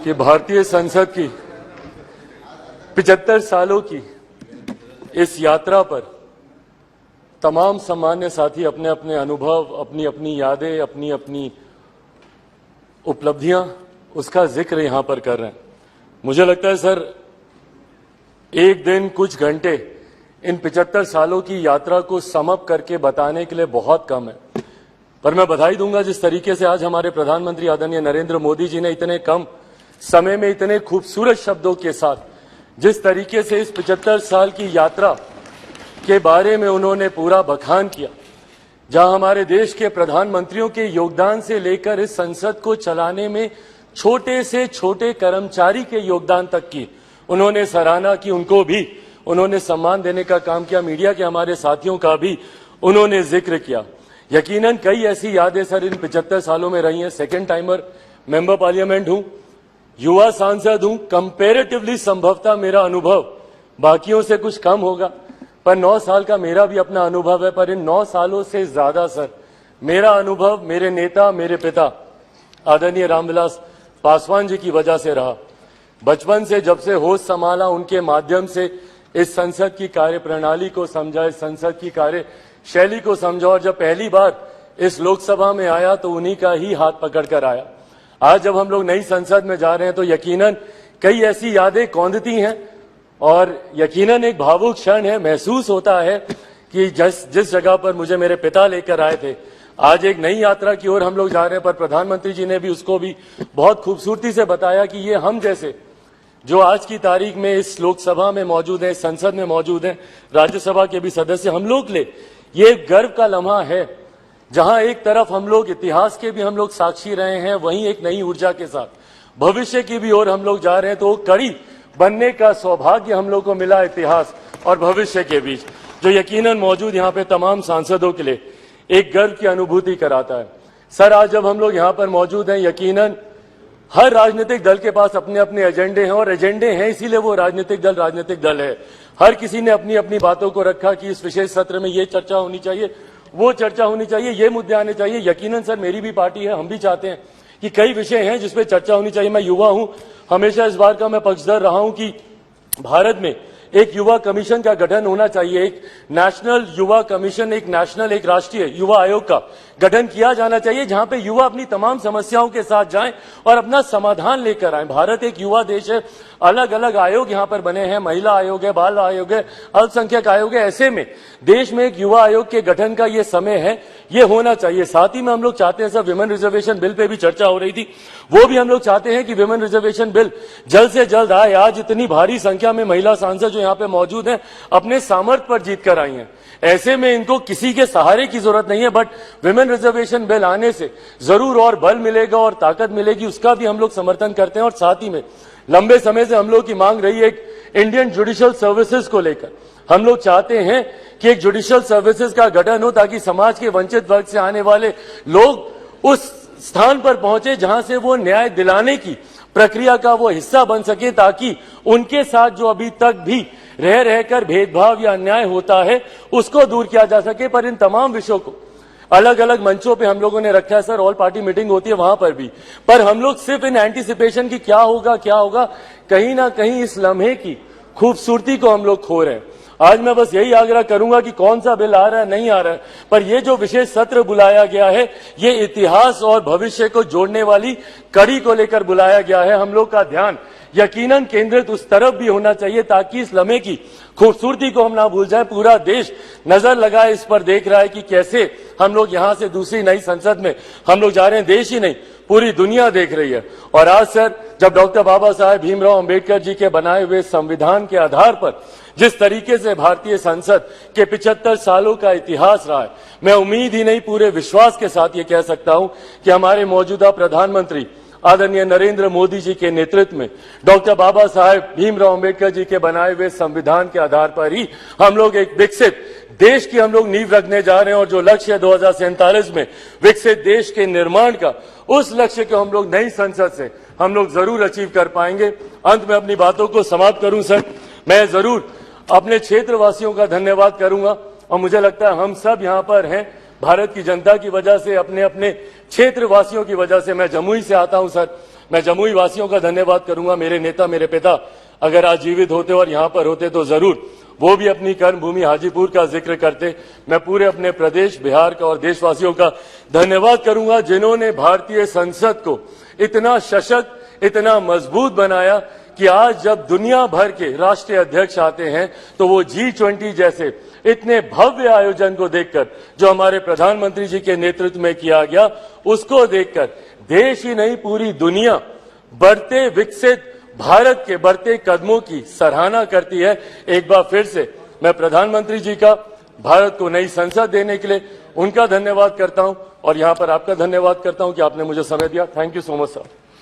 कि भारतीय संसद की 75 सालों की इस यात्रा पर तमाम सम्मान्य साथी अपने अपने अनुभव, अपनी अपनी यादें, अपनी अपनी उपलब्धियां, उसका जिक्र यहां पर कर रहे हैं। मुझे लगता है सर, एक दिन कुछ घंटे इन 75 सालों की यात्रा को समअप करके बताने के लिए बहुत कम है, पर मैं बधाई दूंगा जिस तरीके से आज हमारे प्रधानमंत्री आदरणीय नरेंद्र मोदी जी ने इतने कम समय में इतने खूबसूरत शब्दों के साथ जिस तरीके से इस 75 साल की यात्रा के बारे में उन्होंने पूरा बखान किया, जहां हमारे देश के प्रधानमंत्रियों के योगदान से लेकर इस संसद को चलाने में छोटे से छोटे कर्मचारी के योगदान तक की उन्होंने सराहना की, उनको भी उन्होंने सम्मान देने का काम किया। मीडिया के हमारे साथियों का भी उन्होंने जिक्र किया। यकीनन कई ऐसी यादें सर इन 75 सालों में रही हैं। सेकेंड टाइमर मेंबर पार्लियामेंट हूं, युवा सांसद हूं, कंपैरेटिवली संभवतः मेरा अनुभव बाकियों से कुछ कम होगा, पर 9 साल का मेरा भी अपना अनुभव है। पर इन 9 सालों से ज्यादा सर मेरा अनुभव मेरे नेता, मेरे पिता आदरणीय रामविलास पासवान जी की वजह से रहा। बचपन से जब से होश संभाला, उनके माध्यम से इस संसद की कार्यप्रणाली को समझा, इस संसद की कार्य शैली को समझा, और जब पहली बार इस लोकसभा में आया तो उन्हीं का ही हाथ पकड़कर आया। आज जब हम लोग नई संसद में जा रहे हैं तो यकीनन कई ऐसी यादें कौंधती हैं और यकीनन एक भावुक क्षण है। महसूस होता है कि जिस जगह पर मुझे मेरे पिता लेकर आए थे, आज एक नई यात्रा की ओर हम लोग जा रहे हैं। पर प्रधानमंत्री जी ने भी उसको भी बहुत खूबसूरती से बताया कि ये हम जैसे जो आज की तारीख में इस लोकसभा में मौजूद है, संसद में मौजूद है, राज्यसभा के भी सदस्य, हम लोग ले ये गर्व का लम्हा है, जहां एक तरफ हम लोग इतिहास के भी हम लोग साक्षी रहे हैं, वहीं एक नई ऊर्जा के साथ भविष्य की भी ओर हम लोग जा रहे हैं। तो कड़ी बनने का सौभाग्य हम लोग को मिला इतिहास और भविष्य के बीच, जो यकीनन मौजूद यहाँ पे तमाम सांसदों के लिए एक गर्व की अनुभूति कराता है। सर, आज जब हम लोग यहाँ पर मौजूद हैं, यकीनन हर राजनीतिक दल के पास अपने अपने एजेंडे हैं, और एजेंडे हैं इसीलिए वो राजनीतिक दल है। हर किसी ने अपनी अपनी बातों को रखा कि इस विशेष सत्र में ये चर्चा होनी चाहिए, वो चर्चा होनी चाहिए, ये मुद्दे आने चाहिए। यकीनन सर, मेरी भी पार्टी है, हम भी चाहते हैं कि कई विषय हैं जिसपे चर्चा होनी चाहिए। मैं युवा हूं, हमेशा इस बात का मैं पक्षधर रहा हूं कि भारत में एक युवा कमीशन का गठन होना चाहिए, एक नेशनल युवा कमीशन, एक राष्ट्रीय युवा आयोग का गठन किया जाना चाहिए, जहां पे युवा अपनी तमाम समस्याओं के साथ जाएं और अपना समाधान लेकर आए। भारत एक युवा देश है, अलग अलग आयोग यहां पर बने हैं, महिला आयोग है, बाल आयोग है, अल्पसंख्यक आयोग है। ऐसे में देश में एक युवा आयोग के गठन का ये समय है, ये होना चाहिए। साथ ही में हम लोग चाहते हैं sir, women reservation bill pay भी चर्चा हो रही थी, वो भी हम लोग चाहते हैं कि विमेन रिजर्वेशन बिल जल्द से जल्द आए। आज इतनी भारी संख्या में महिला सांसद जो यहाँ पे मौजूद हैं, अपने सामर्थ्य पर जीत कर आई हैं। ऐसे में इनको किसी के सहारे की जरूरत नहीं है, बट विमेन रिजर्वेशन बिल आने से जरूर और बल मिलेगा और ताकत मिलेगी, उसका भी हम लोग समर्थन करते हैं। और साथ ही में लंबे समय से हम लोग की मांग रही है एक इंडियन जुडिशियल सर्विसेज को लेकर। हम लोग चाहते हैं कि एक जुडिशियल सर्विसेज का गठन हो, ताकि समाज के वंचित वर्ग से आने वाले लोग उस स्थान पर पहुंचे जहां से वो न्याय दिलाने की प्रक्रिया का वो हिस्सा बन सके, ताकि उनके साथ जो अभी तक भी रह रहकर भेदभाव या अन्याय होता है उसको दूर किया जा सके। पर इन तमाम विषयों को अलग अलग मंचों पे हम लोगों ने रखा है सर, ऑल पार्टी मीटिंग होती है वहां पर भी, पर हम लोग सिर्फ इन एंटीसिपेशन की क्या होगा, कहीं ना कहीं इस लम्हे की खूबसूरती को हम लोग खो रहे हैं। आज मैं बस यही आग्रह करूंगा कि कौन सा बिल आ रहा है, नहीं आ रहा है, पर ये जो विशेष सत्र बुलाया गया है, ये इतिहास और भविष्य को जोड़ने वाली कड़ी को लेकर बुलाया गया है। हम लोग का ध्यान यकीनन केंद्रित उस तरफ भी होना चाहिए, ताकि इस लम्हे की खूबसूरती को हम ना भूल जाए। पूरा देश नजर लगाए इस पर, देख रहा है कि कैसे हम लोग यहां से दूसरी नई संसद में हम लोग जा रहे हैं। देश ही नहीं, पूरी दुनिया देख रही है। और आज सर, जब डॉक्टर बाबा साहेब भीमराव अंबेडकर जी के बनाए हुए संविधान के आधार पर जिस तरीके से भारतीय संसद के 75 सालों का इतिहास रहा है, मैं उम्मीद ही नहीं पूरे विश्वास के साथ ये कह सकता हूं कि हमारे मौजूदा प्रधानमंत्री आदरणीय नरेंद्र मोदी जी के नेतृत्व में डॉक्टर बाबा साहेब भीमराव अंबेडकर जी के बनाए हुए संविधान के आधार पर ही हम लोग एक विकसित देश की हम लोग नींव रखने जा रहे हैं। और जो लक्ष्य है 2047 में विकसित देश के निर्माण का, उस लक्ष्य को हम लोग नई संसद से हम लोग जरूर अचीव कर पाएंगे। अंत में अपनी बातों को समाप्त करूं सर, मैं जरूर अपने क्षेत्रवासियों का धन्यवाद करूंगा, और मुझे लगता है हम सब यहाँ पर हैं भारत की जनता की वजह से, अपने अपने क्षेत्रवासियों की वजह से। मैं जमुई से आता हूं सर, मैं जमुई वासियों का धन्यवाद करूंगा। मेरे नेता, मेरे पिता अगर आज जीवित होते और यहां पर होते तो जरूर वो भी अपनी कर्मभूमि हाजीपुर का जिक्र करते। मैं पूरे अपने प्रदेश बिहार का और देशवासियों का धन्यवाद करूंगा जिन्होंने भारतीय संसद को इतना सशक्त, इतना मजबूत बनाया कि आज जब दुनिया भर के राष्ट्रीय अध्यक्ष आते हैं तो वो G20 जैसे इतने भव्य आयोजन को देखकर, जो हमारे प्रधानमंत्री जी के नेतृत्व में किया गया, उसको देखकर देश ही नहीं पूरी दुनिया बढ़ते विकसित भारत के बढ़ते कदमों की सराहना करती है। एक बार फिर से मैं प्रधानमंत्री जी का भारत को नई संसद देने के लिए उनका धन्यवाद करता हूं और यहां पर आपका धन्यवाद करता हूं कि आपने मुझे समय दिया। Thank you so much sir.